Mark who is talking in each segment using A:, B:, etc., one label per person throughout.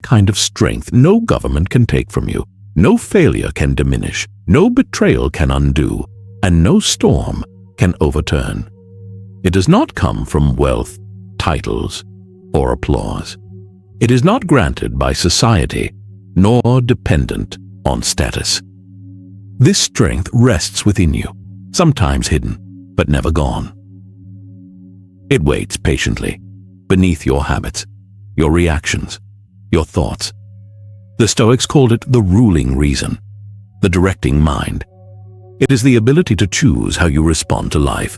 A: kind of strength no government can take from you, no failure can diminish, no betrayal can undo, and no storm can overturn. It does not come from wealth, titles, or applause. It is not granted by society, nor dependent on status. This strength rests within you, sometimes hidden, but never gone. It waits patiently beneath your habits, your reactions, your thoughts. The Stoics called it the ruling reason, the directing mind. It is the ability to choose how you respond to life,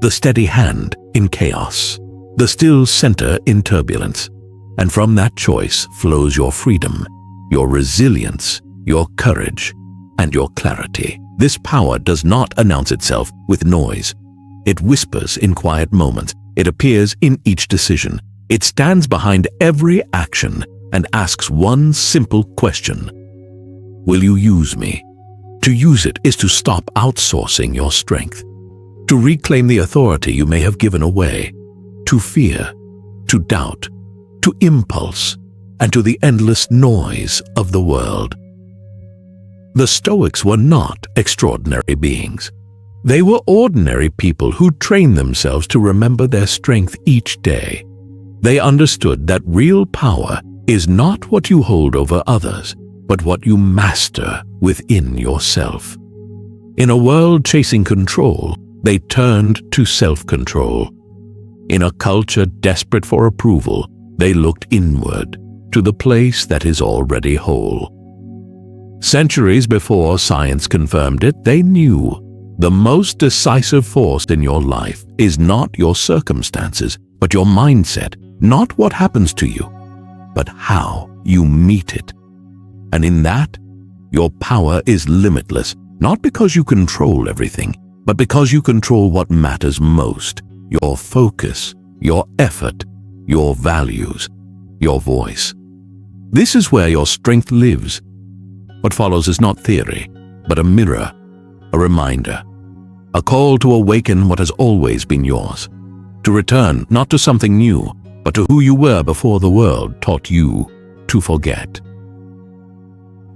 A: the steady hand in chaos, the still center in turbulence. And from that choice flows your freedom, your resilience, your courage, and your clarity. This power does not announce itself with noise. It whispers in quiet moments. It appears in each decision. It stands behind every action and asks one simple question: will you use me? To use it is to stop outsourcing your strength, to reclaim the authority you may have given away, to fear, to doubt, to impulse, and to the endless noise of the world. The Stoics were not extraordinary beings. They were ordinary people who trained themselves to remember their strength each day. They understood that real power is not what you hold over others, but what you master within yourself. In a world chasing control, they turned to self-control. In a culture desperate for approval, they looked inward to the place that is already whole. Centuries before science confirmed it, they knew the most decisive force in your life is not your circumstances, but your mindset, not what happens to you, but how you meet it. And in that, your power is limitless, not because you control everything, but because you control what matters most: your focus, your effort, your values, your voice. This is where your strength lives. What follows is not theory, but a mirror, a reminder, a call to awaken what has always been yours, to return not to something new, but to who you were before the world taught you to forget.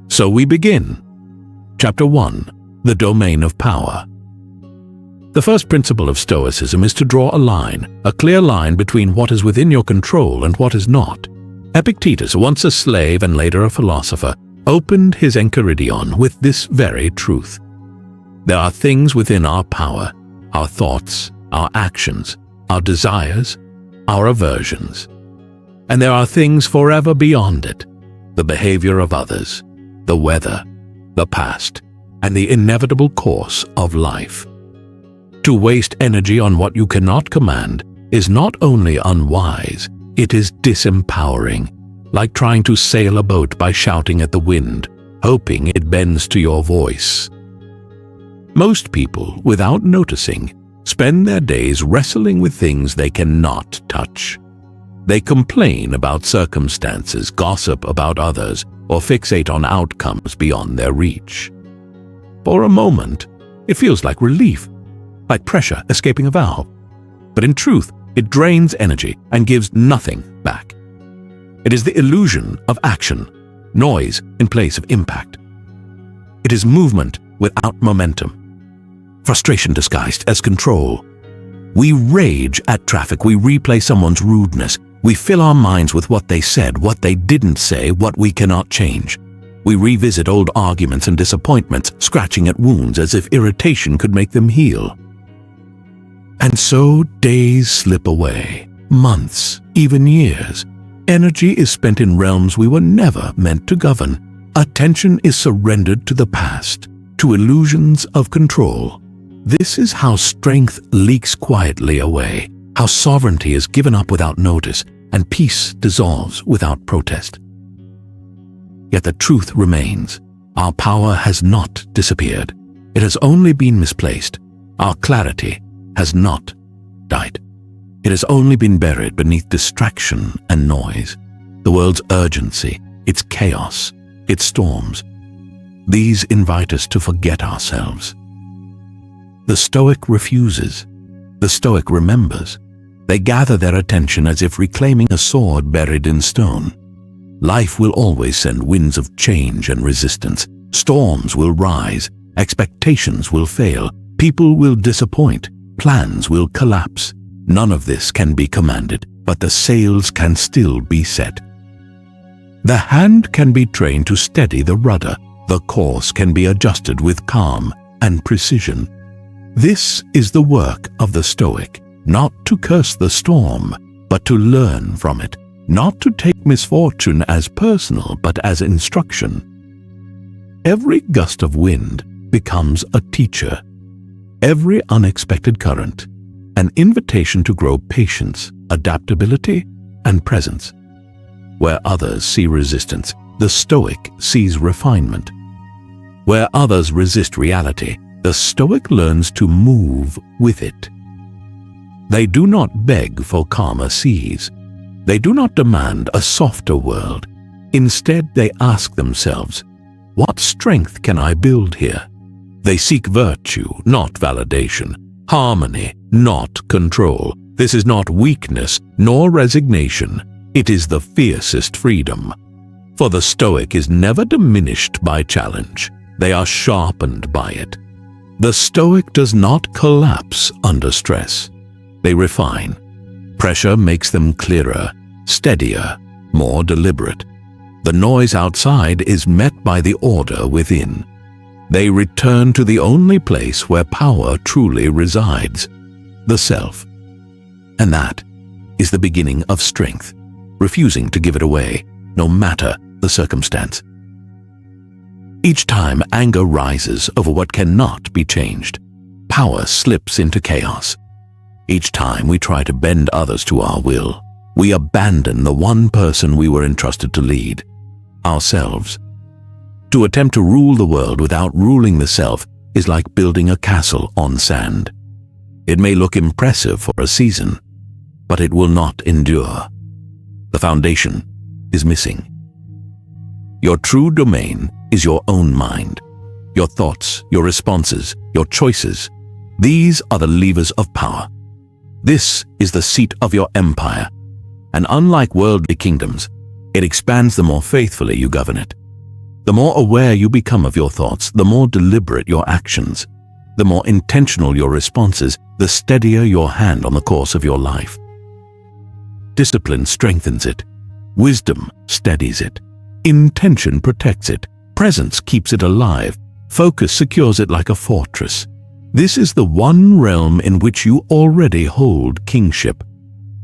A: So we begin. Chapter 1. The Domain of Power. The first principle of Stoicism is to draw a line, a clear line between what is within your control and what is not. Epictetus, once a slave and later a philosopher, opened his Enchiridion with this very truth. There are things within our power, our thoughts, our actions, our desires, our aversions. And there are things forever beyond it, the behavior of others, the weather, the past, and the inevitable course of life. To waste energy on what you cannot command is not only unwise, it is disempowering, like trying to sail a boat by shouting at the wind, hoping it bends to your voice. Most people, without noticing, spend their days wrestling with things they cannot touch. They complain about circumstances, gossip about others, or fixate on outcomes beyond their reach. For a moment, it feels like relief, like pressure escaping a valve. But in truth, it drains energy and gives nothing back. It is the illusion of action, noise in place of impact. It is movement without momentum, frustration disguised as control. We rage at traffic, we replay someone's rudeness, we fill our minds with what they said, what they didn't say, what we cannot change. We revisit old arguments and disappointments, scratching at wounds as if irritation could make them heal. And so days slip away, months, even years. Energy is spent in realms we were never meant to govern. Attention is surrendered to the past, to illusions of control. This is how strength leaks quietly away, how sovereignty is given up without notice, and peace dissolves without protest. Yet the truth remains. Our power has not disappeared. It has only been misplaced. Our clarity has not died. It has only been buried beneath distraction and noise. The world's urgency, its chaos, its storms. These invite us to forget ourselves. The Stoic refuses. The Stoic remembers. They gather their attention as if reclaiming a sword buried in stone. Life will always send winds of change and resistance. Storms will rise, expectations will fail, people will disappoint, plans will collapse. None of this can be commanded, but the sails can still be set. The hand can be trained to steady the rudder. The course can be adjusted with calm and precision. This is the work of the Stoic, not to curse the storm, but to learn from it, not to take misfortune as personal, but as instruction. Every gust of wind becomes a teacher. Every unexpected current, an invitation to grow patience, adaptability, and presence. Where others see resistance, the Stoic sees refinement. Where others resist reality, the Stoic learns to move with it. They do not beg for calmer seas. They do not demand a softer world. Instead, they ask themselves, what strength can I build here? They seek virtue, not validation, harmony, not control. This is not weakness nor resignation. It is the fiercest freedom. For the Stoic is never diminished by challenge. They are sharpened by it. The Stoic does not collapse under stress. They refine. Pressure makes them clearer, steadier, more deliberate. The noise outside is met by the order within. They return to the only place where power truly resides, the self. And that is the beginning of strength, refusing to give it away, no matter the circumstance. Each time anger rises over what cannot be changed, power slips into chaos. Each time we try to bend others to our will, we abandon the one person we were entrusted to lead, ourselves. To attempt to rule the world without ruling the self is like building a castle on sand. It may look impressive for a season, but it will not endure. The foundation is missing. Your true domain is your own mind. Your thoughts, your responses, your choices. These are the levers of power. This is the seat of your empire. And unlike worldly kingdoms, it expands the more faithfully you govern it. The more aware you become of your thoughts, the more deliberate your actions. The more intentional your responses, the steadier your hand on the course of your life. Discipline strengthens it. Wisdom steadies it. Intention protects it. Presence keeps it alive. Focus secures it like a fortress. This is the one realm in which you already hold kingship.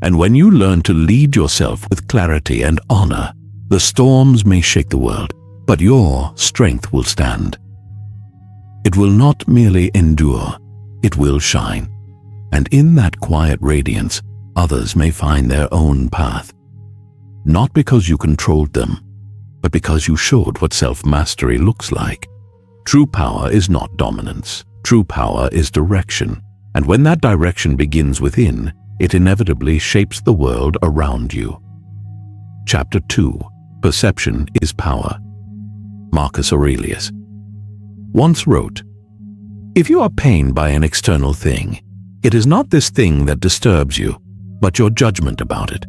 A: And when you learn to lead yourself with clarity and honor, the storms may shake the world, but your strength will stand. It will not merely endure, it will shine. And in that quiet radiance, others may find their own path. Not because you controlled them, but because you showed what self-mastery looks like. True power is not dominance. True power is direction. And when that direction begins within, it inevitably shapes the world around you. Chapter 2. Perception is Power. Marcus Aurelius once wrote, "If you are pained by an external thing, it is not this thing that disturbs you, but your judgment about it,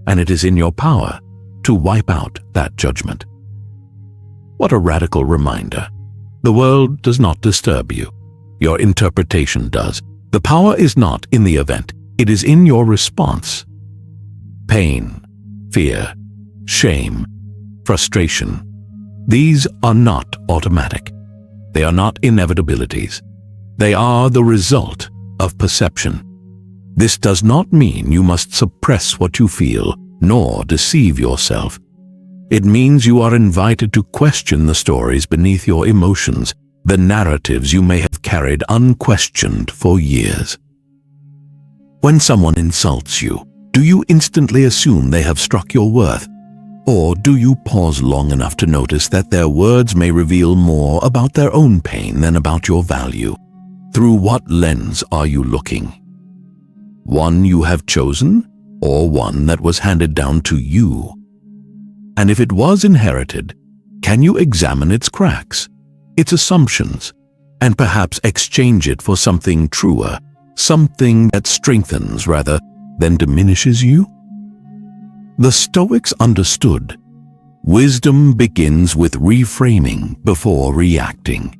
A: and it is in your power to wipe out that judgment." What a radical reminder. The world does not disturb you. Your interpretation does. The power is not in the event, it is in your response. Pain, fear, shame, frustration. These are not automatic. They are not inevitabilities. They are the result of perception. This does not mean you must suppress what you feel, nor deceive yourself. It means you are invited to question the stories beneath your emotions, the narratives you may have carried unquestioned for years. When someone insults you, do you instantly assume they have struck your worth? Or do you pause long enough to notice that their words may reveal more about their own pain than about your value? Through what lens are you looking? One you have chosen, or one that was handed down to you? And if it was inherited, can you examine its cracks, its assumptions, and perhaps exchange it for something truer, something that strengthens rather than diminishes you? The Stoics understood Wisdom begins with reframing before reacting.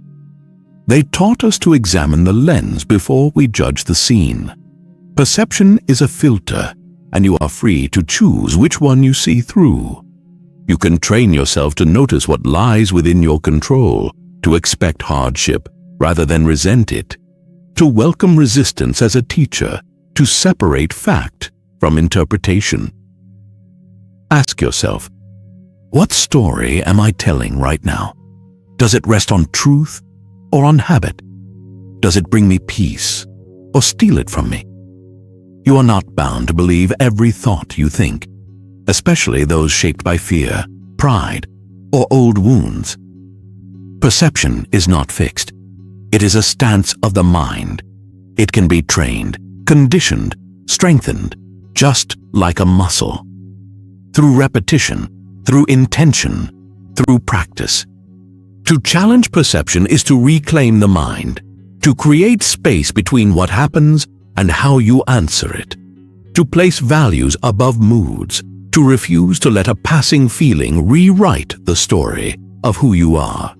A: They taught us to examine the lens before we judge the scene. Perception is a filter, and you are free to choose which one you see through. You can train yourself to notice what lies within your control, to expect hardship rather than resent it, to welcome resistance as a teacher, to separate fact from interpretation. Ask yourself, what story am I telling right now? Does it rest on truth or on habit? Does it bring me peace or steal it from me? You are not bound to believe every thought you think, especially those shaped by fear, pride, or old wounds. Perception is not fixed. It is a stance of the mind. It can be trained, conditioned, strengthened, just like a muscle. Through repetition, through intention, through practice. To challenge perception is to reclaim the mind, to create space between what happens and how you answer it, to place values above moods, to refuse to let a passing feeling rewrite the story of who you are.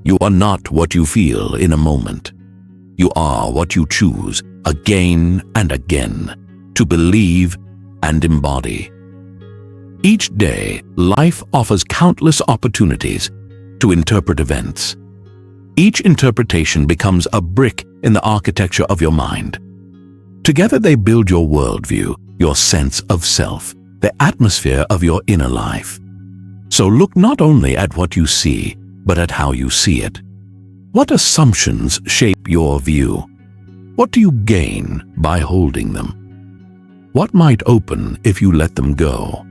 A: You are not what you feel in a moment. You are what you choose again and again to believe and embody. Each day, life offers countless opportunities to interpret events. Each interpretation becomes a brick in the architecture of your mind. Together they build your worldview, your sense of self, the atmosphere of your inner life. So look not only at what you see, but at how you see it. What assumptions shape your view? What do you gain by holding them? What might open if you let them go?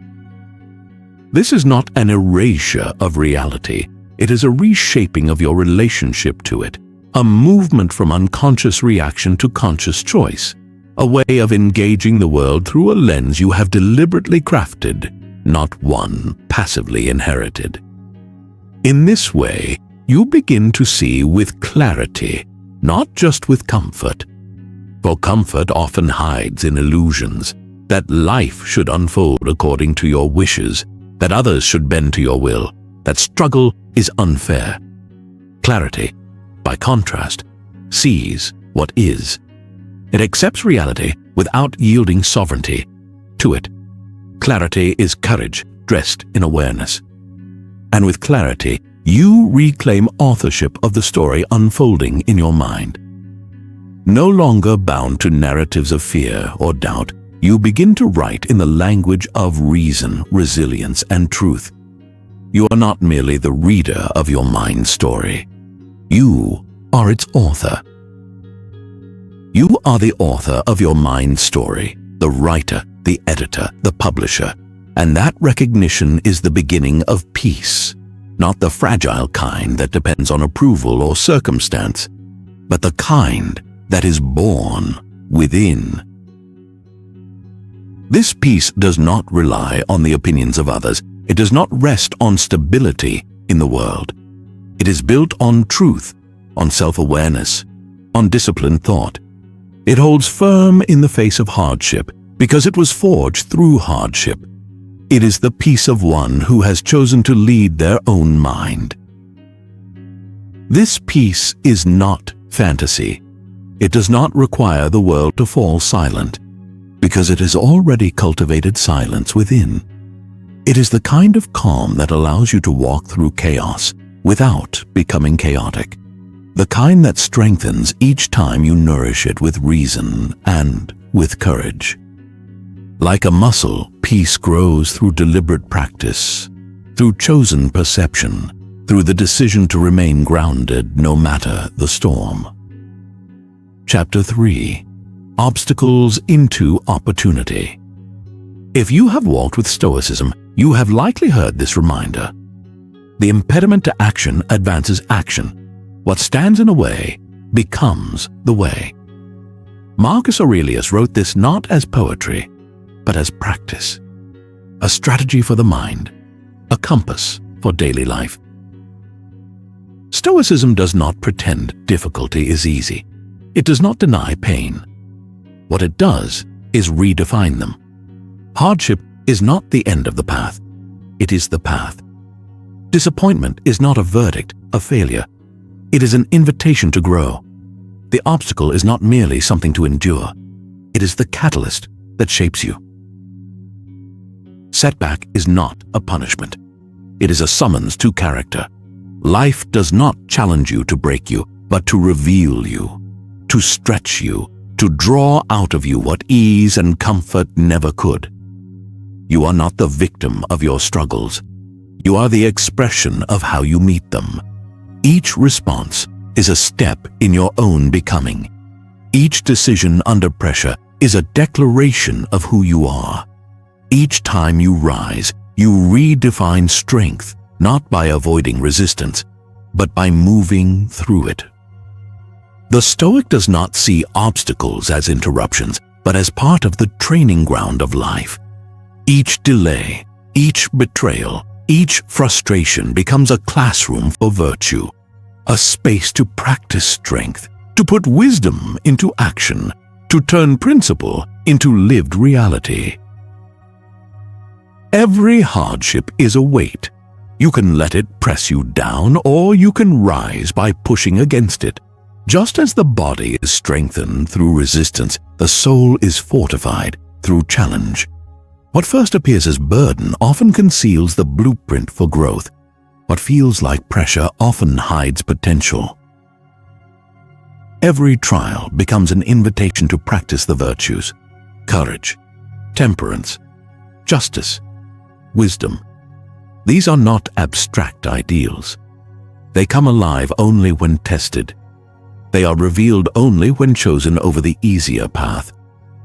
A: This is not an erasure of reality. It is a reshaping of your relationship to it, a movement from unconscious reaction to conscious choice, a way of engaging the world through a lens you have deliberately crafted, not one passively inherited. In this way, you begin to see with clarity, not just with comfort. For comfort often hides in illusions, that life should unfold according to your wishes, that others should bend to your will, that struggle is unfair. Clarity, by contrast, sees what is. It accepts reality without yielding sovereignty to it. Clarity is courage dressed in awareness. And with clarity, you reclaim authorship of the story unfolding in your mind. No longer bound to narratives of fear or doubt, you begin to write in the language of reason, resilience, and truth. You are not merely the reader of your mind story. You are its author. You are the author of your mind story, the writer, the editor, the publisher, and that recognition is the beginning of peace, not the fragile kind that depends on approval or circumstance, but the kind that is born within. This peace does not rely on the opinions of others. It does not rest on stability in the world. It is built on truth, on self-awareness, on disciplined thought. It holds firm in the face of hardship because it was forged through hardship. It is the peace of one who has chosen to lead their own mind. This peace is not fantasy. It does not require the world to fall silent, because it has already cultivated silence within. It is the kind of calm that allows you to walk through chaos without becoming chaotic, the kind that strengthens each time you nourish it with reason and with courage. Like a muscle, peace grows through deliberate practice, through chosen perception, through the decision to remain grounded no matter the storm. Chapter 3. Obstacles into opportunity. If you have walked with Stoicism, you have likely heard this reminder. The impediment to action advances action. What stands in the way becomes the way. Marcus Aurelius wrote this not as poetry, but as practice. A strategy for the mind, a compass for daily life. Stoicism does not pretend difficulty is easy. It does not deny pain. What it does is redefine them. Hardship is not the end of the path. It is the path. Disappointment is not a verdict, a failure. It is an invitation to grow. The obstacle is not merely something to endure. It is the catalyst that shapes you. Setback is not a punishment. It is a summons to character. Life does not challenge you to break you, but to reveal you, to stretch you, to draw out of you what ease and comfort never could. You are not the victim of your struggles. You are the expression of how you meet them. Each response is a step in your own becoming. Each decision under pressure is a declaration of who you are. Each time you rise, you redefine strength, not by avoiding resistance, but by moving through it. The Stoic does not see obstacles as interruptions, but as part of the training ground of life. Each delay, each betrayal, each frustration becomes a classroom for virtue, a space to practice strength, to put wisdom into action, to turn principle into lived reality. Every hardship is a weight. You can let it press you down, or you can rise by pushing against it. Just as the body is strengthened through resistance, the soul is fortified through challenge. What first appears as burden often conceals the blueprint for growth. What feels like pressure often hides potential. Every trial becomes an invitation to practice the virtues: courage, temperance, justice, wisdom. These are not abstract ideals. They come alive only when tested. They are revealed only when chosen over the easier path.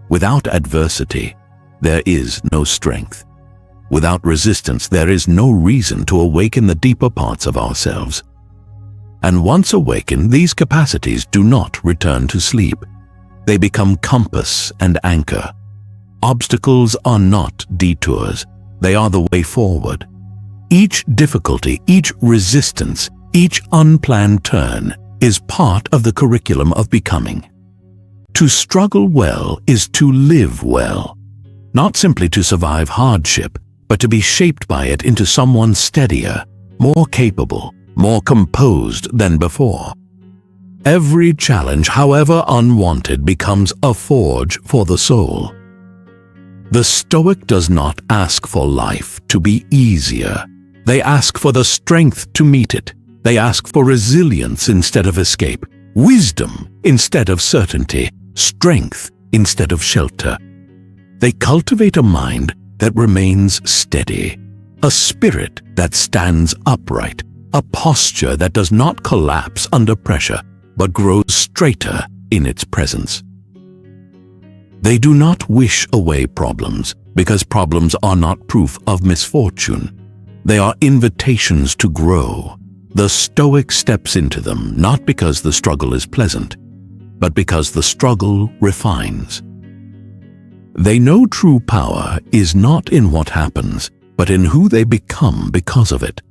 A: Without adversity, there is no strength. Without resistance, there is no reason to awaken the deeper parts of ourselves. And once awakened, these capacities do not return to sleep. They become compass and anchor. Obstacles are not detours. They are the way forward. Each difficulty, each resistance, each unplanned turn is part of the curriculum of becoming. To struggle well is to live well, not simply to survive hardship, but to be shaped by it into someone steadier, more capable, more composed than before. Every challenge, however unwanted, becomes a forge for the soul. The Stoic does not ask for life to be easier. They ask for the strength to meet it. They ask for resilience instead of escape, wisdom instead of certainty, strength instead of shelter. They cultivate a mind that remains steady, a spirit that stands upright, a posture that does not collapse under pressure, but grows straighter in its presence. They do not wish away problems, because problems are not proof of misfortune. They are invitations to grow. The Stoic steps into them not because the struggle is pleasant, but because the struggle refines. They know true power is not in what happens, but in who they become because of it.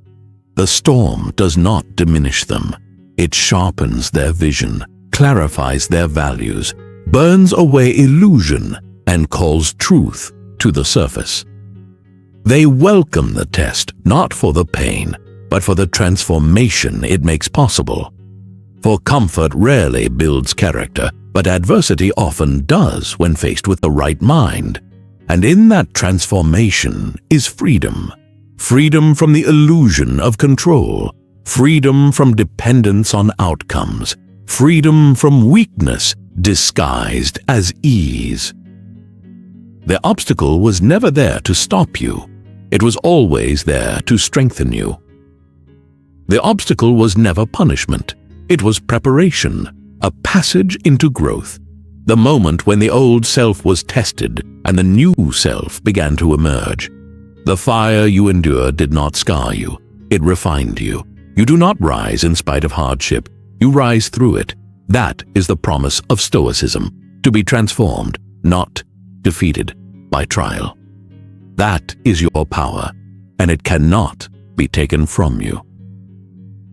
A: The storm does not diminish them. It sharpens their vision, clarifies their values, burns away illusion, and calls truth to the surface. They welcome the test, not for the pain, but for the transformation it makes possible. For comfort rarely builds character, but adversity often does when faced with the right mind. And in that transformation is freedom. Freedom from the illusion of control. Freedom from dependence on outcomes. Freedom from weakness disguised as ease. The obstacle was never there to stop you. It was always there to strengthen you. The obstacle was never punishment. It was preparation, a passage into growth. The moment when the old self was tested and the new self began to emerge. The fire you endured did not scar you. It refined you. You do not rise in spite of hardship. You rise through it. That is the promise of Stoicism, to be transformed, not defeated by trial. That is your power, and it cannot be taken from you.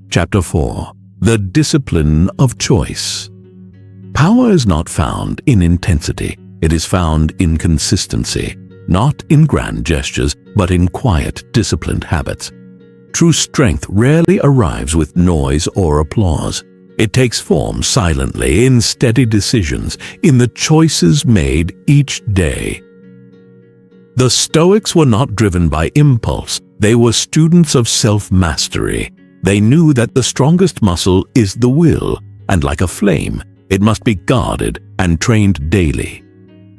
A: Chapter 4. The Discipline of Choice. Power is not found in intensity. It is found in consistency, not in grand gestures, but in quiet, disciplined habits. True strength rarely arrives with noise or applause. It takes form silently in steady decisions, in the choices made each day. The Stoics were not driven by impulse. They were students of self-mastery. They knew that the strongest muscle is the will, and like a flame, it must be guarded and trained daily.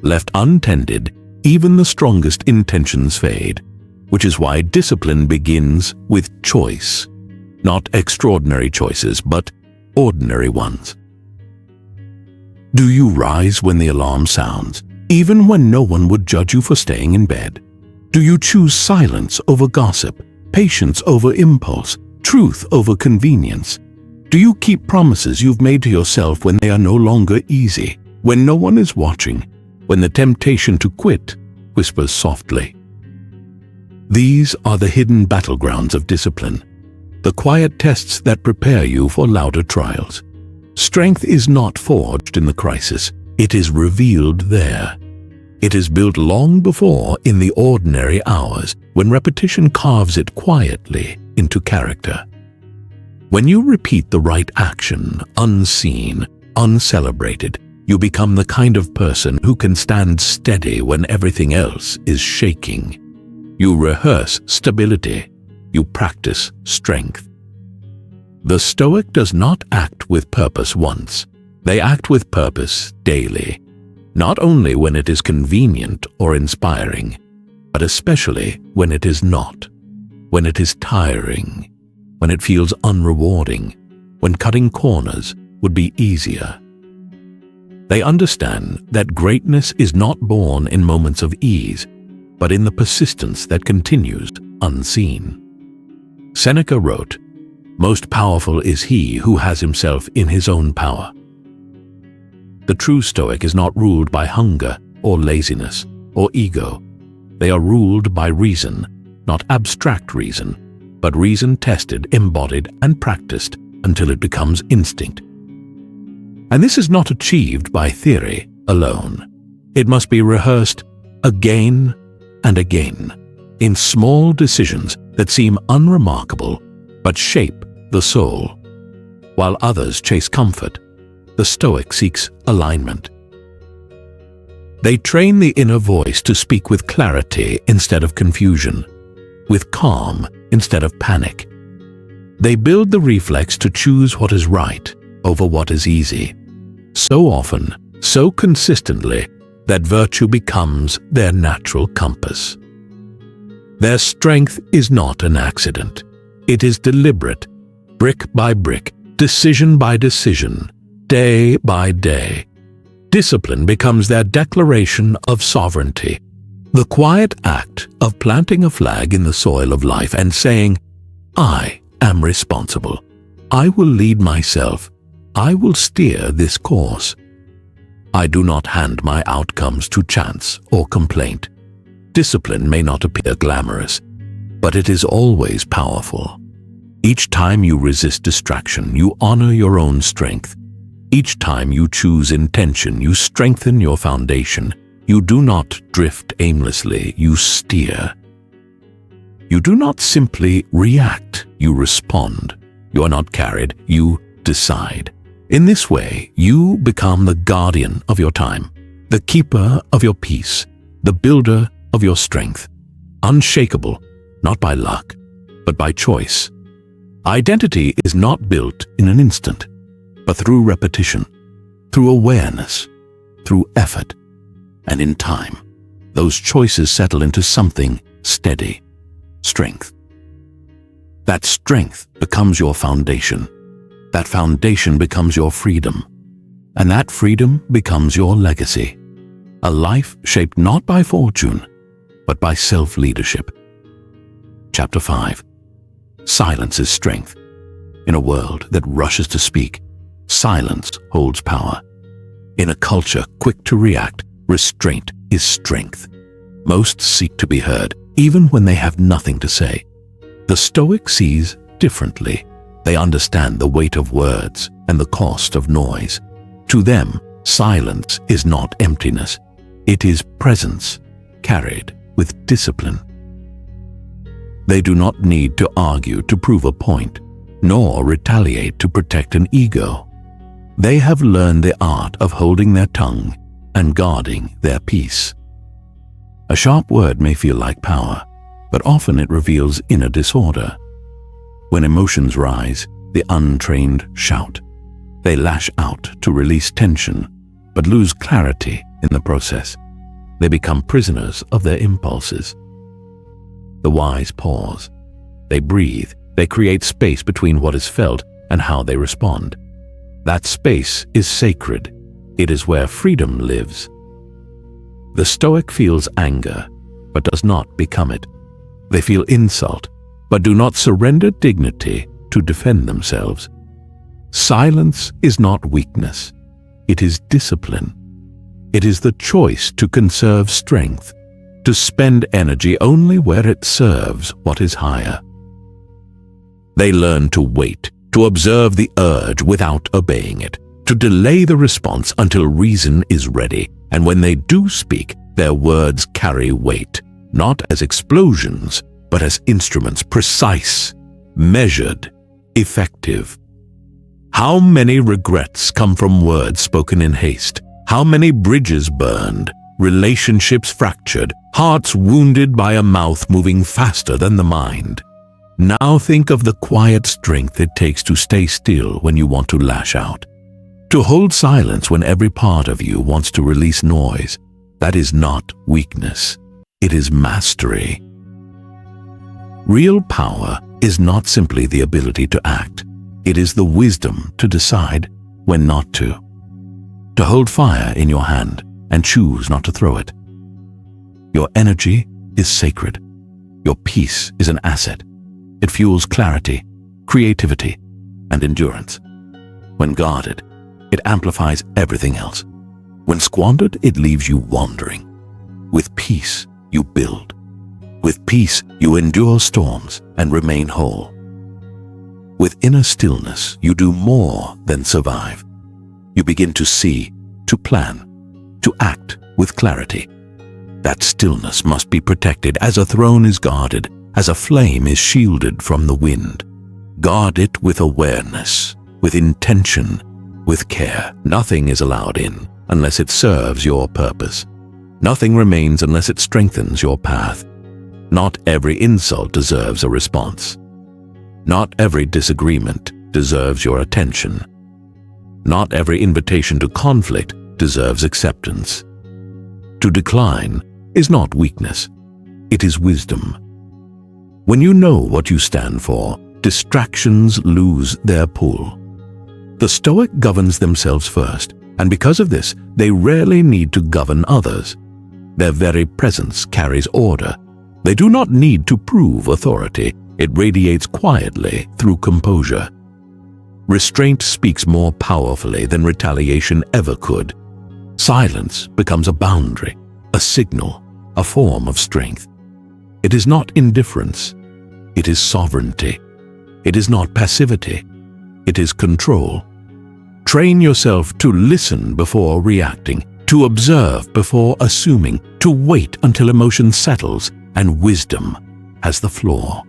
A: Left untended, even the strongest intentions fade, which is why discipline begins with choice. Not extraordinary choices, but ordinary ones. Do you rise when the alarm sounds, even when no one would judge you for staying in bed? Do you choose silence over gossip, patience over impulse, truth over convenience? Do you keep promises you've made to yourself when they are no longer easy, when no one is watching, when the temptation to quit whispers softly? These are the hidden battlegrounds of discipline, the quiet tests that prepare you for louder trials. Strength is not forged in the crisis, it is revealed there. It is built long before in the ordinary hours, when repetition carves it quietly into character. When you repeat the right action, unseen, uncelebrated, you become the kind of person who can stand steady when everything else is shaking. You rehearse stability. You practice strength. The Stoic does not act with purpose once. They act with purpose daily, not only when it is convenient or inspiring, but especially when it is not, when it is tiring, when it feels unrewarding, when cutting corners would be easier. They understand that greatness is not born in moments of ease, but in the persistence that continues unseen. Seneca wrote, "Most powerful is he who has himself in his own power." The true Stoic is not ruled by hunger or laziness or ego. They are ruled by reason, not abstract reason, but reason tested, embodied, and practiced until it becomes instinct. And this is not achieved by theory alone. It must be rehearsed again and again, in small decisions that seem unremarkable but shape the soul. While others chase comfort, the Stoic seeks alignment. They train the inner voice to speak with clarity instead of confusion, with calm instead of panic. They build the reflex to choose what is right over what is easy, so often, so consistently, that virtue becomes their natural compass. Their strength is not an accident. It is deliberate, brick by brick, decision by decision, day by day. Discipline becomes their declaration of sovereignty, the quiet act of planting a flag in the soil of life and saying, "I am responsible. I will lead myself. I will steer this course. I do not hand my outcomes to chance or complaint." Discipline may not appear glamorous, but it is always powerful. Each time you resist distraction, you honor your own strength. Each time you choose intention, you strengthen your foundation. You do not drift aimlessly, you steer. You do not simply react, you respond. You are not carried, you decide. In this way, you become the guardian of your time, the keeper of your peace, the builder of your strength. Unshakable, not by luck, but by choice. Identity is not built in an instant, but through repetition, through awareness, through effort, and in time, those choices settle into something steady, strength. That strength becomes your foundation. That foundation becomes your freedom, and that freedom becomes your legacy. A life shaped not by fortune, but by self-leadership. Chapter 5. Silence is strength. In a world that rushes to speak, silence holds power. In a culture quick to react, restraint is strength. Most seek to be heard, even when they have nothing to say. The Stoic sees differently. They understand the weight of words and the cost of noise. To them, silence is not emptiness. It is presence carried with discipline. They do not need to argue to prove a point, nor retaliate to protect an ego. They have learned the art of holding their tongue and guarding their peace. A sharp word may feel like power, but often it reveals inner disorder. When emotions rise, the untrained shout. They lash out to release tension, but lose clarity in the process. They become prisoners of their impulses. The wise pause. They breathe. They create space between what is felt and how they respond. That space is sacred. It is where freedom lives. The Stoic feels anger, but does not become it. They feel insult, but do not surrender dignity to defend themselves. Silence is not weakness. It is discipline. It is the choice to conserve strength, to spend energy only where it serves what is higher. They learn to wait, to observe the urge without obeying it, to delay the response until reason is ready, and when they do speak, their words carry weight, not as explosions, but as instruments, precise, measured, effective. How many regrets come from words spoken in haste? How many bridges burned, relationships fractured, hearts wounded by a mouth moving faster than the mind? Now think of the quiet strength it takes to stay still when you want to lash out. To hold silence when every part of you wants to release noise. That is not weakness. It is mastery. Real power is not simply the ability to act. It is the wisdom to decide when not to. To hold fire in your hand and choose not to throw it. Your energy is sacred. Your peace is an asset. It fuels clarity, creativity, and endurance. When guarded, it amplifies everything else. When squandered, it leaves you wandering. With peace, you build. With peace, you endure storms and remain whole. With inner stillness, you do more than survive. You begin to see, to plan, to act with clarity. That stillness must be protected as a throne is guarded, as a flame is shielded from the wind. Guard it with awareness, with intention, with care. Nothing is allowed in unless it serves your purpose. Nothing remains unless it strengthens your path. Not every insult deserves a response. Not every disagreement deserves your attention. Not every invitation to conflict deserves acceptance. To decline is not weakness. It is wisdom. When you know what you stand for, distractions lose their pull. The Stoic governs themselves first, and because of this, they rarely need to govern others. Their very presence carries order. They do not need to prove authority. It radiates quietly through composure. Restraint speaks more powerfully than retaliation ever could. Silence becomes a boundary, a signal, a form of strength. It is not indifference. It is sovereignty. It is not passivity. It is control. Train yourself to listen before reacting, to observe before assuming, to wait until emotion settles and wisdom has the floor.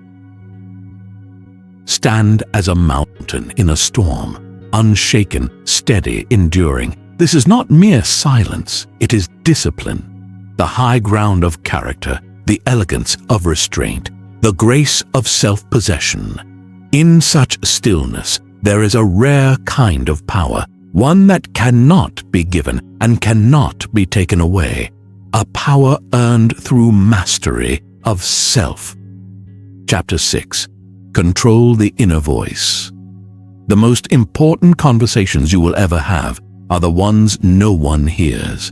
A: Stand as a mountain in a storm, unshaken, steady, enduring. This is not mere silence, it is discipline, the high ground of character, the elegance of restraint, the grace of self-possession. In such stillness, there is a rare kind of power, one that cannot be given and cannot be taken away, a power earned through mastery of self. Chapter 6. Control the inner voice. The most important conversations you will ever have are the ones no one hears.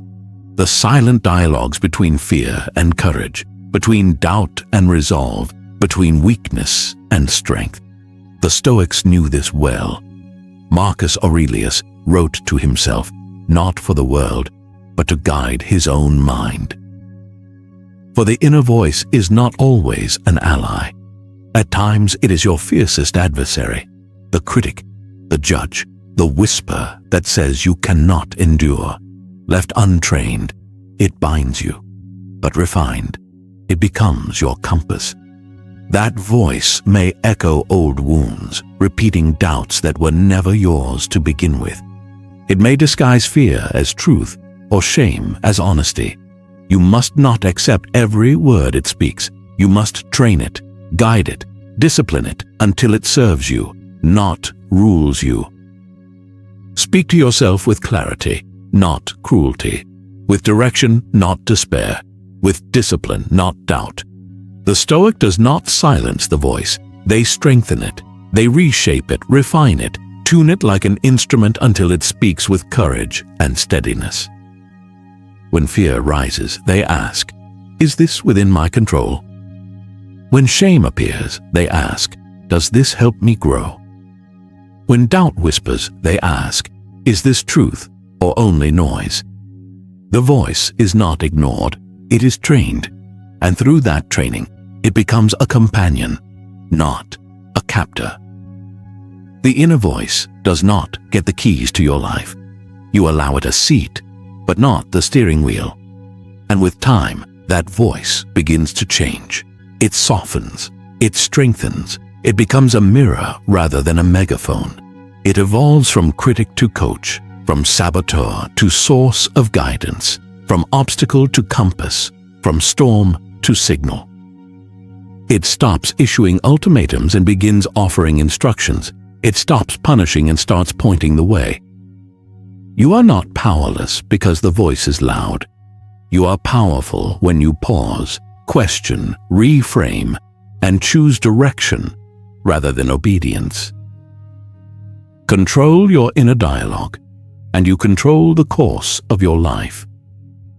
A: The silent dialogues between fear and courage, between doubt and resolve, between weakness and strength. The Stoics knew this well. Marcus Aurelius wrote to himself, not for the world, but to guide his own mind. For the inner voice is not always an ally. At times it is your fiercest adversary, the critic, the judge, the whisper that says you cannot endure. Left untrained, it binds you, but refined, it becomes your compass. That voice may echo old wounds, repeating doubts that were never yours to begin with. It may disguise fear as truth or shame as honesty. You must not accept every word it speaks. You must train it, guide it, discipline it until it serves you, not rules you. Speak to yourself with clarity, not cruelty, with direction, not despair, with discipline, not doubt. The Stoic does not silence the voice. They strengthen it. They reshape it, refine it, tune it like an instrument until it speaks with courage and steadiness. When fear rises, they ask, "Is this within my control?" When shame appears, they ask, "Does this help me grow?" When doubt whispers, they ask, "Is this truth or only noise?" The voice is not ignored, it is trained, and through that training, it becomes a companion, not a captor. The inner voice does not get the keys to your life. You allow it a seat, but not the steering wheel. And with time, that voice begins to change. It softens, it strengthens, it becomes a mirror rather than a megaphone. It evolves from critic to coach, from saboteur to source of guidance, from obstacle to compass, from storm to signal. It stops issuing ultimatums and begins offering instructions. It stops punishing and starts pointing the way. You are not powerless because the voice is loud. You are powerful when you pause, question, reframe, and choose direction rather than obedience. Control your inner dialogue, and you control the course of your life.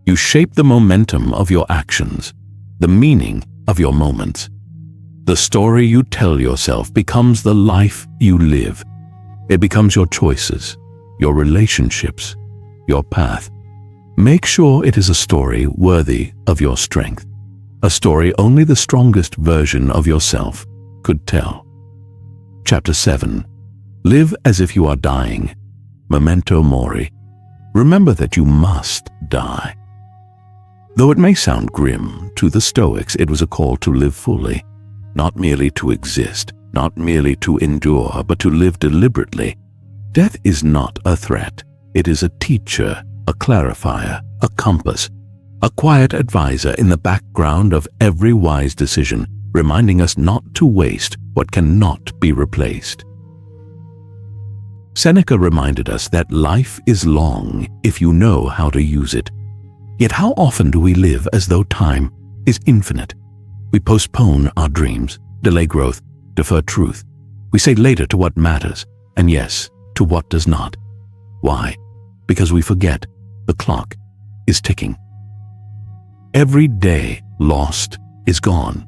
A: You shape the momentum of your actions, the meaning of your moments. The story you tell yourself becomes the life you live. It becomes your choices, your relationships, your path. Make sure it is a story worthy of your strength, a story only the strongest version of yourself could tell. Chapter 7. Live as if you are dying. Memento mori. Remember that you must die. Though it may sound grim, to the Stoics it was a call to live fully, not merely to exist, not merely to endure, but to live deliberately. Death is not a threat. It is a teacher, a clarifier, a compass, a quiet advisor in the background of every wise decision, reminding us not to waste what cannot be replaced. Seneca reminded us that life is long if you know how to use it. Yet how often do we live as though time is infinite? We postpone our dreams, delay growth, defer truth. We say later to what matters, and yes, to what does not. Why? Because we forget the clock is ticking. Every day lost is gone,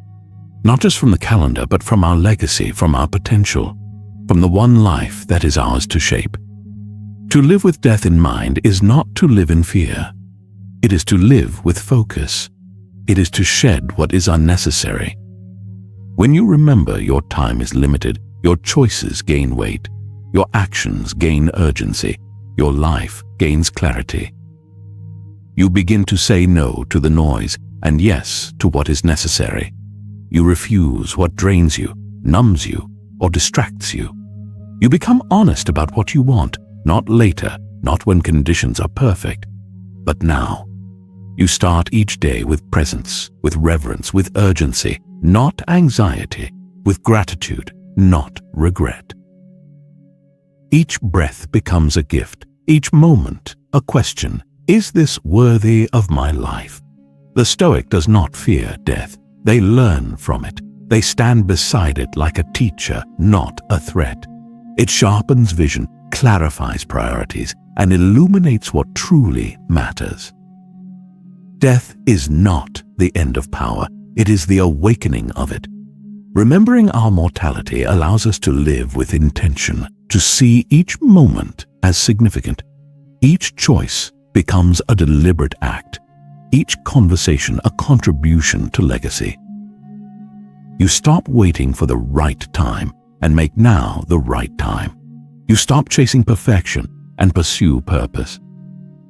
A: not just from the calendar, but from our legacy, from our potential, from the one life that is ours to shape. To live with death in mind is not to live in fear. It is to live with focus. It is to shed what is unnecessary. When you remember your time is limited, your choices gain weight, your actions gain urgency, your life gains clarity. You begin to say no to the noise and yes to what is necessary. You refuse what drains you, numbs you, or distracts you. You become honest about what you want, not later, not when conditions are perfect, but now. You start each day with presence, with reverence, with urgency, not anxiety, with gratitude, not regret. Each breath becomes a gift, each moment a question. Is this worthy of my life? The Stoic does not fear death. They learn from it. They stand beside it like a teacher, not a threat. It sharpens vision, clarifies priorities, and illuminates what truly matters. Death is not the end of power. It is the awakening of it. Remembering our mortality allows us to live with intention, to see each moment as significant. Each choice becomes a deliberate act, each conversation a contribution to legacy. You stop waiting for the right time and make now the right time. You stop chasing perfection and pursue purpose.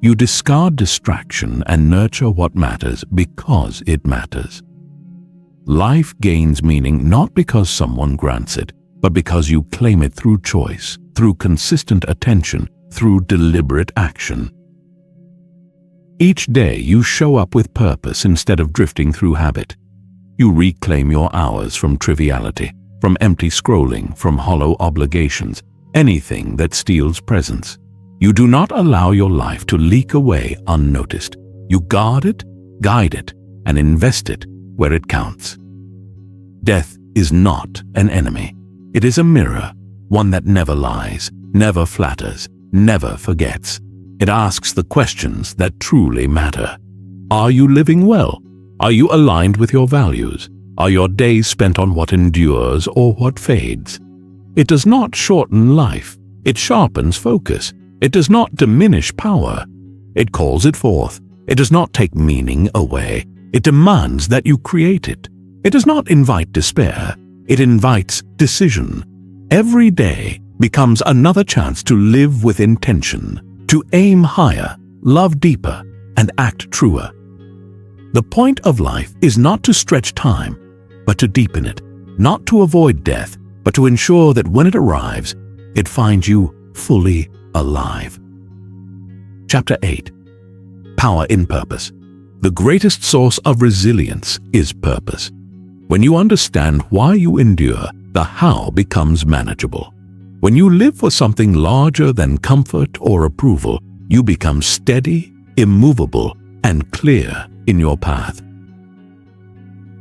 A: You discard distraction and nurture what matters because it matters. Life gains meaning not because someone grants it, but because you claim it through choice, through consistent attention, through deliberate action. Each day you show up with purpose instead of drifting through habit. You reclaim your hours from triviality, from empty scrolling, from hollow obligations, anything that steals presence. You do not allow your life to leak away unnoticed. You guard it, guide it, and invest it where it counts. Death is not an enemy. It is a mirror, one that never lies, never flatters, never forgets. It asks the questions that truly matter. Are you living well? Are you aligned with your values? Are your days spent on what endures or what fades? It does not shorten life. It sharpens focus. It does not diminish power. It calls it forth. It does not take meaning away. It demands that you create it. It does not invite despair. It invites decision. Every day becomes another chance to live with intention, to aim higher, love deeper, and act truer. The point of life is not to stretch time, but to deepen it, not to avoid death, but to ensure that when it arrives, it finds you fully alive. Chapter 8. Power in Purpose. The greatest source of resilience is purpose. When you understand why you endure, the how becomes manageable. When you live for something larger than comfort or approval, you become steady, immovable, and clear in your path.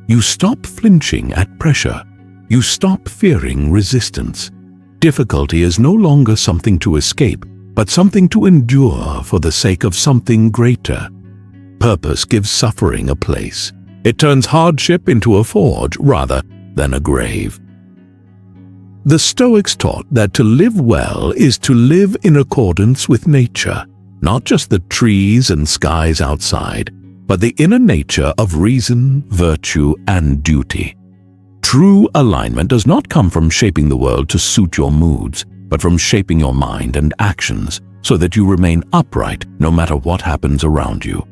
A: You stop flinching at pressure. You stop fearing resistance. Difficulty is no longer something to escape, but something to endure for the sake of something greater. Purpose gives suffering a place. It turns hardship into a forge rather than a grave. The Stoics taught that to live well is to live in accordance with nature, not just the trees and skies outside, but the inner nature of reason, virtue, and duty. True alignment does not come from shaping the world to suit your moods, but from shaping your mind and actions so that you remain upright no matter what happens around you.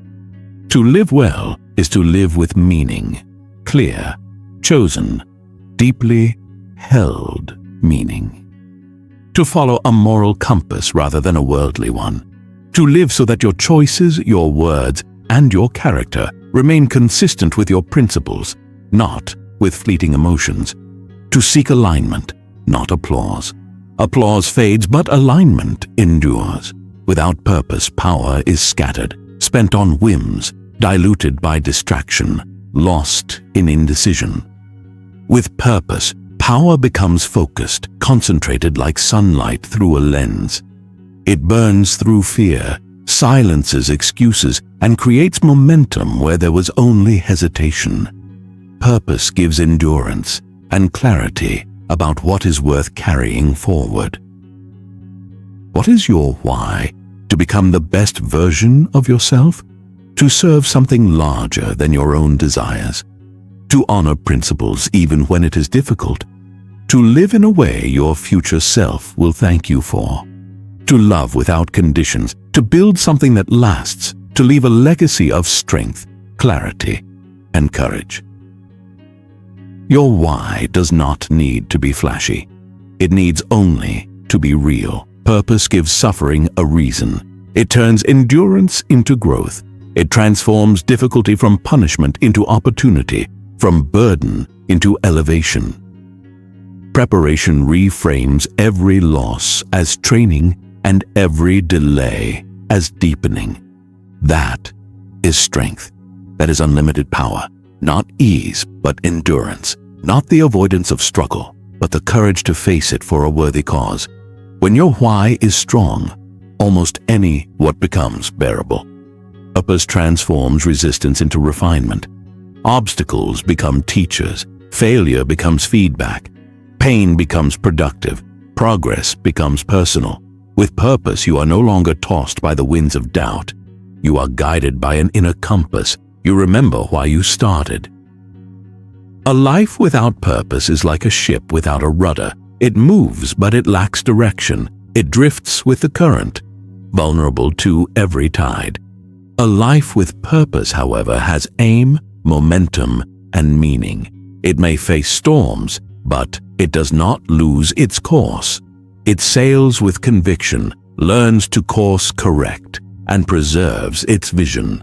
A: To live well is to live with meaning, clear, chosen, deeply held meaning. To follow a moral compass rather than a worldly one. To live so that your choices, your words, and your character remain consistent with your principles, not with fleeting emotions. To seek alignment, not applause. Applause fades, but alignment endures. Without purpose, power is scattered, spent on whims, diluted by distraction, lost in indecision. With purpose, power becomes focused, concentrated like sunlight through a lens. It burns through fear, silences excuses, and creates momentum where there was only hesitation. Purpose gives endurance and clarity about what is worth carrying forward. What is your why? To become the best version of yourself? To serve something larger than your own desires? To honor principles even when it is difficult? To live in a way your future self will thank you for? To love without conditions? To build something that lasts? To leave a legacy of strength, clarity, and courage? Your why does not need to be flashy. It needs only to be real. Purpose gives suffering a reason. It turns endurance into growth. It transforms difficulty from punishment into opportunity, from burden into elevation. Preparation reframes every loss as training and every delay as deepening. That is strength. That is unlimited power. Not ease, but endurance. Not the avoidance of struggle, but the courage to face it for a worthy cause. When your why is strong, almost any what becomes bearable. Purpose transforms resistance into refinement. Obstacles become teachers. Failure becomes feedback. Pain becomes productive. Progress becomes personal. With purpose, you are no longer tossed by the winds of doubt. You are guided by an inner compass. You remember why you started. A life without purpose is like a ship without a rudder. It moves, but it lacks direction. It drifts with the current, vulnerable to every tide. A life with purpose, however, has aim, momentum, and meaning. It may face storms, but it does not lose its course. It sails with conviction, learns to course correct, and preserves its vision.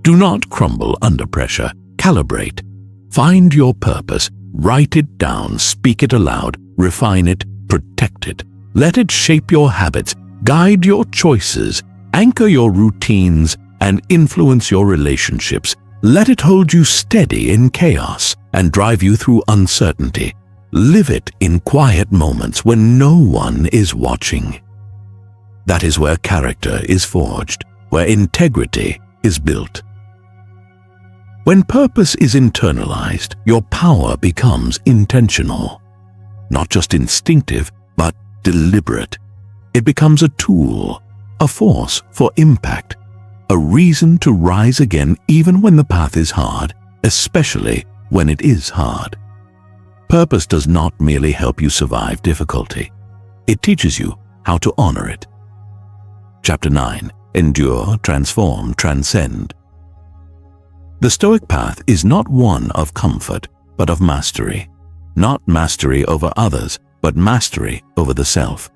A: Do not crumble under pressure. Calibrate. Find your purpose. Write it down. Speak it aloud. Refine it. Protect it. Let it shape your habits, guide your choices, anchor your routines, and influence your relationships. Let it hold you steady in chaos and drive you through uncertainty. Live it in quiet moments when no one is watching. That is where character is forged, where integrity is built. When purpose is internalized, your power becomes intentional. Not just instinctive, but deliberate. It becomes a tool, a force for impact, a reason to rise again even when the path is hard, especially when it is hard. Purpose does not merely help you survive difficulty. It teaches you how to honor it. Chapter 9. Endure, Transform, Transcend. The Stoic path is not one of comfort, but of mastery. Not mastery over others, but mastery over the self.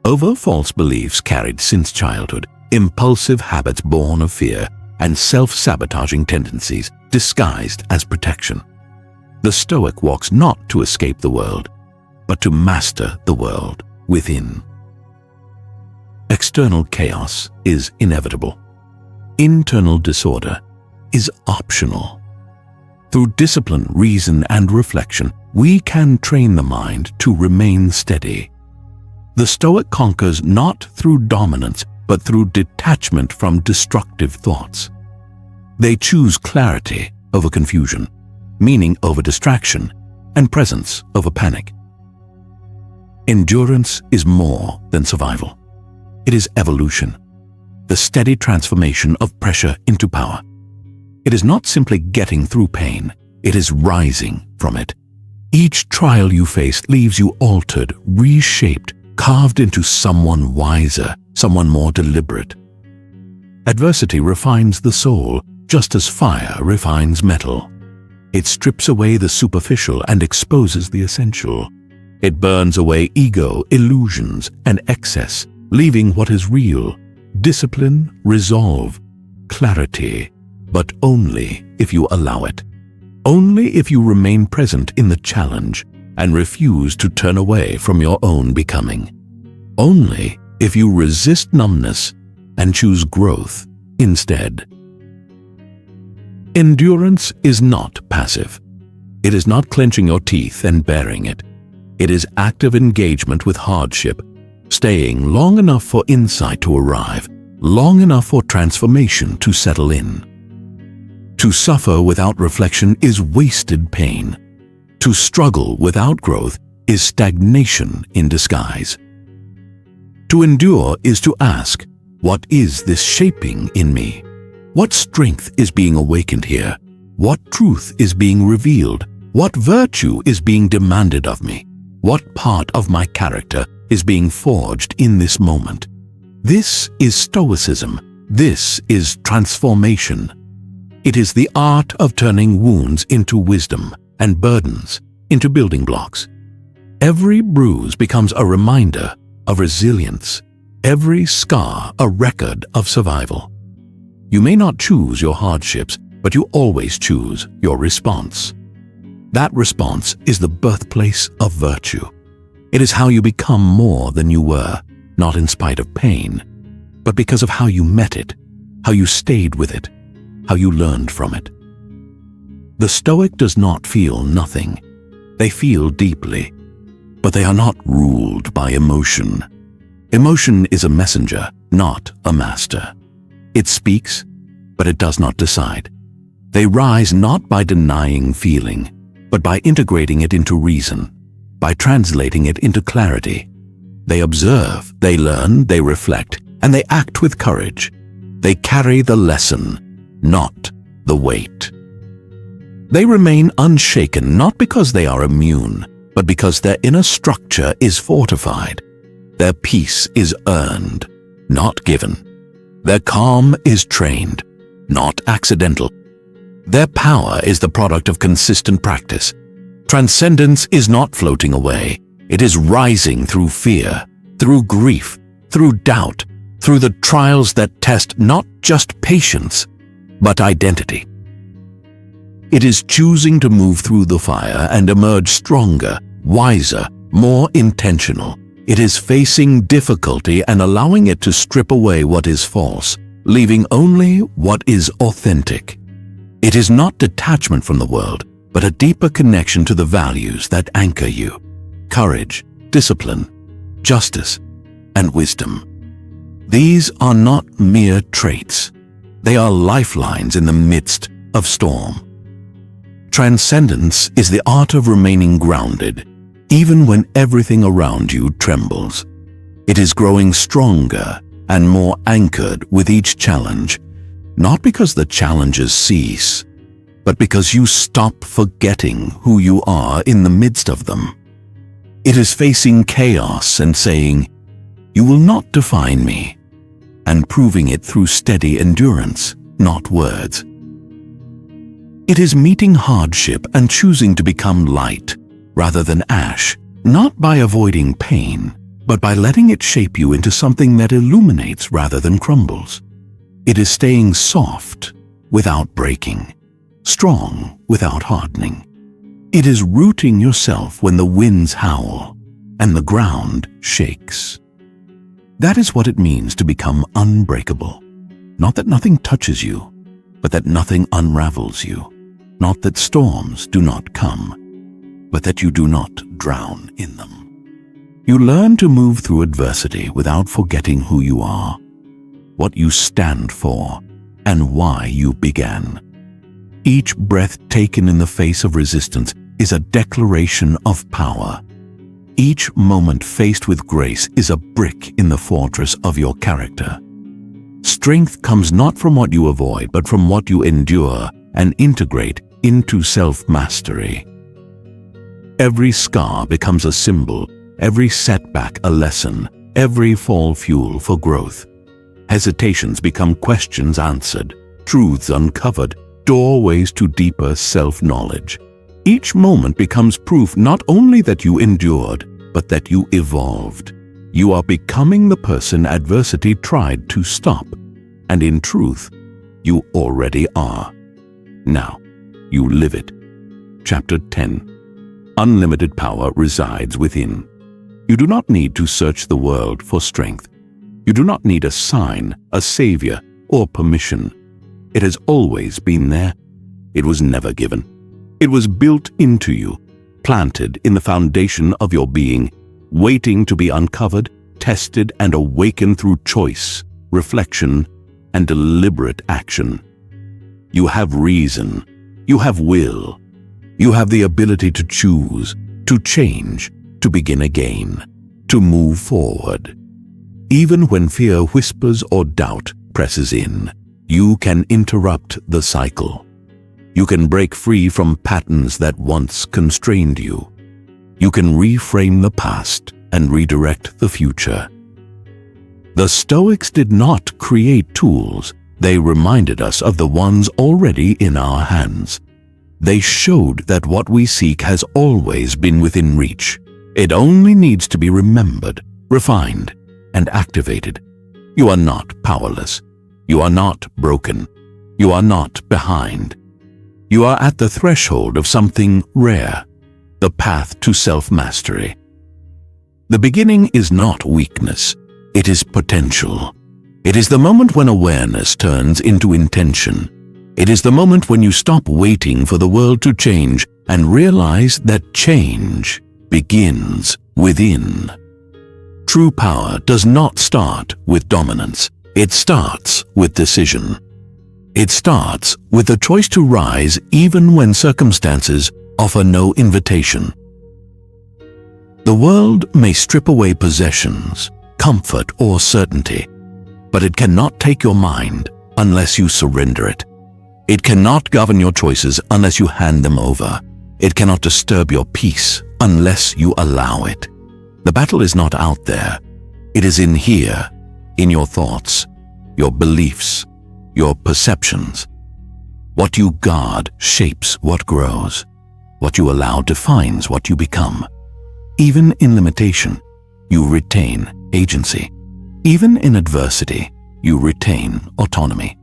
A: Over false beliefs carried since childhood, impulsive habits born of fear, and self-sabotaging tendencies disguised as protection. The Stoic walks not to escape the world, but to master the world within. External chaos is inevitable. Internal disorder is optional. Through discipline, reason, and reflection, we can train the mind to remain steady. The Stoic conquers not through dominance, but through detachment from destructive thoughts. They choose clarity over confusion, meaning over distraction, and presence over panic. Endurance is more than survival. It is evolution, the steady transformation of pressure into power. It is not simply getting through pain, it is rising from it. Each trial you face leaves you altered, reshaped, carved into someone wiser, someone more deliberate. Adversity refines the soul, just as fire refines metal. It strips away the superficial and exposes the essential. It burns away ego, illusions, and excess, leaving what is real: discipline, resolve, clarity. But only if you allow it. Only if you remain present in the challenge and refuse to turn away from your own becoming. Only if you resist numbness and choose growth instead. Endurance is not passive. It is not clenching your teeth and bearing it. It is active engagement with hardship, staying long enough for insight to arrive, long enough for transformation to settle in. To suffer without reflection is wasted pain. To struggle without growth is stagnation in disguise. To endure is to ask, what is this shaping in me? What strength is being awakened here? What truth is being revealed? What virtue is being demanded of me? What part of my character is being forged in this moment? This is Stoicism. This is transformation. It is the art of turning wounds into wisdom and burdens into building blocks. Every bruise becomes a reminder of resilience, every scar a record of survival. You may not choose your hardships, but you always choose your response. That response is the birthplace of virtue. It is how you become more than you were, not in spite of pain, but because of how you met it, how you stayed with it, how you learned from it. The Stoic does not feel nothing. They feel deeply, but they are not ruled by emotion. Emotion is a messenger, not a master. It speaks, but it does not decide. They rise not by denying feeling, but by integrating it into reason, by translating it into clarity. They observe, they learn, they reflect, and they act with courage. They carry the lesson, not the weight. They remain unshaken not because they are immune, but because their inner structure is fortified. Their peace is earned, not given. Their calm is trained, not accidental. Their power is the product of consistent practice. Transcendence is not floating away. It is rising through fear, through grief, through doubt, through the trials that test not just patience, but identity. It is choosing to move through the fire and emerge stronger, wiser, more intentional. It is facing difficulty and allowing it to strip away what is false, leaving only what is authentic. It is not detachment from the world, but a deeper connection to the values that anchor you: courage, discipline, justice, and wisdom. These are not mere traits. They are lifelines in the midst of storm. Transcendence is the art of remaining grounded, even when everything around you trembles. It is growing stronger and more anchored with each challenge, not because the challenges cease, but because you stop forgetting who you are in the midst of them. It is facing chaos and saying, "You will not define me," and proving it through steady endurance, not words. It is meeting hardship and choosing to become light rather than ash, not by avoiding pain, but by letting it shape you into something that illuminates rather than crumbles. It is staying soft without breaking, strong without hardening. It is rooting yourself when the winds howl and the ground shakes. That is what it means to become unbreakable. Not that nothing touches you, but that nothing unravels you. Not that storms do not come, but that you do not drown in them. You learn to move through adversity without forgetting who you are, what you stand for, and why you began. Each breath taken in the face of resistance is a declaration of power. Each moment faced with grace is a brick in the fortress of your character. Strength comes not from what you avoid, but from what you endure and integrate into self-mastery. Every scar becomes a symbol, every setback a lesson, every fall fuel for growth. Hesitations become questions answered, truths uncovered, doorways to deeper self-knowledge. Each moment becomes proof not only that you endured, but that you evolved. You are becoming the person adversity tried to stop, and in truth, you already are. Now, you live it. Chapter 10. Unlimited power resides within. You do not need to search the world for strength. You do not need a sign, a savior, or permission. It has always been there. It was never given. It was built into you, planted in the foundation of your being, waiting to be uncovered, tested, and awakened through choice, reflection, and deliberate action. You have reason. You have will. You have the ability to choose, to change, to begin again, to move forward. Even when fear whispers or doubt presses in, you can interrupt the cycle. You can break free from patterns that once constrained you. You can reframe the past and redirect the future. The Stoics did not create tools. They reminded us of the ones already in our hands. They showed that what we seek has always been within reach. It only needs to be remembered, refined, and activated. You are not powerless. You are not broken. You are not behind. You are at the threshold of something rare, the path to self-mastery. The beginning is not weakness. It is potential. It is the moment when awareness turns into intention. It is the moment when you stop waiting for the world to change and realize that change begins within. True power does not start with dominance. It starts with decision. It starts with the choice to rise even when circumstances offer no invitation. The world may strip away possessions, comfort, or certainty, but it cannot take your mind unless you surrender it. It cannot govern your choices unless you hand them over. It cannot disturb your peace unless you allow it. The battle is not out there. It is in here, in your thoughts, your beliefs, your perceptions. What you guard shapes what grows. What you allow defines what you become. Even in limitation, you retain agency. Even in adversity, you retain autonomy.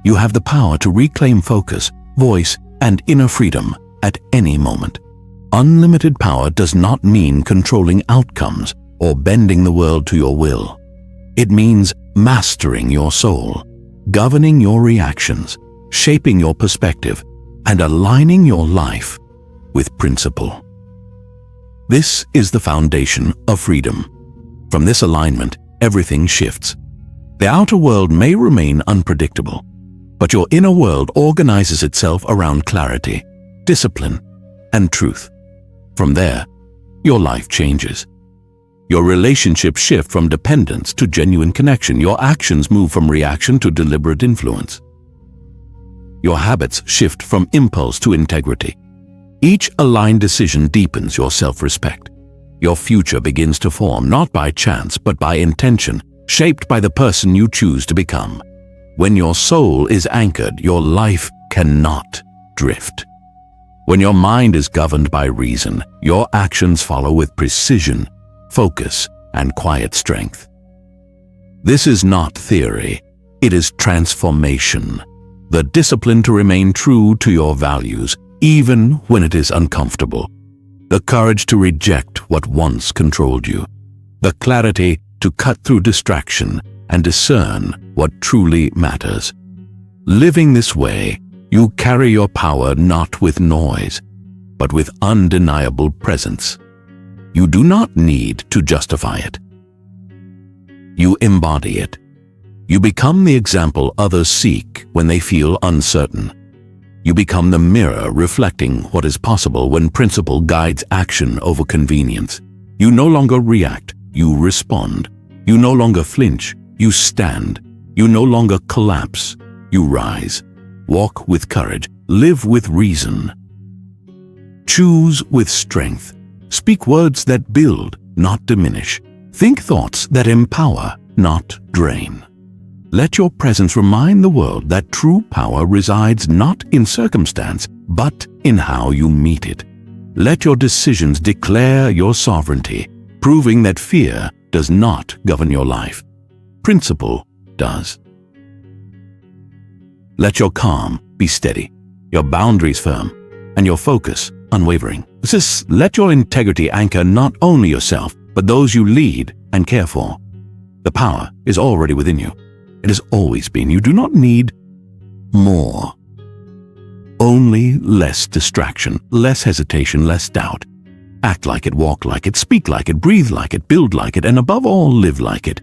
A: You have the power to reclaim focus, voice, and inner freedom at any moment. Unlimited power does not mean controlling outcomes or bending the world to your will. It means mastering your soul, governing your reactions, shaping your perspective, and aligning your life with principle. This is the foundation of freedom. From this alignment, everything shifts. The outer world may remain unpredictable, but your inner world organizes itself around clarity, discipline, and truth. From there, your life changes. Your relationships shift from dependence to genuine connection. Your actions move from reaction to deliberate influence. Your habits shift from impulse to integrity. Each aligned decision deepens your self-respect. Your future begins to form not by chance but by intention, shaped by the person you choose to become. When your soul is anchored, your life cannot drift. When your mind is governed by reason, your actions follow with precision, focus, and quiet strength. This is not theory, it is transformation. The discipline to remain true to your values, even when it is uncomfortable. The courage to reject what once controlled you. The clarity to cut through distraction and discern what truly matters. Living this way, you carry your power not with noise, but with undeniable presence. You do not need to justify it. You embody it. You become the example others seek when they feel uncertain. You become the mirror reflecting what is possible when principle guides action over convenience. You no longer react, you respond. You no longer flinch, you stand. You no longer collapse, you rise. Walk with courage, live with reason. Choose with strength. Speak words that build, not diminish. Think thoughts that empower, not drain. Let your presence remind the world that true power resides not in circumstance, but in how you meet it. Let your decisions declare your sovereignty, proving that fear does not govern your life. Principle does. Let your calm be steady, your boundaries firm, and your focus unwavering. Let your integrity anchor not only yourself, but those you lead and care for. The power is already within you. It has always been. You do not need more. Only less distraction, less hesitation, less doubt. Act like it, walk like it, speak like it, breathe like it, build like it, and above all, live like it.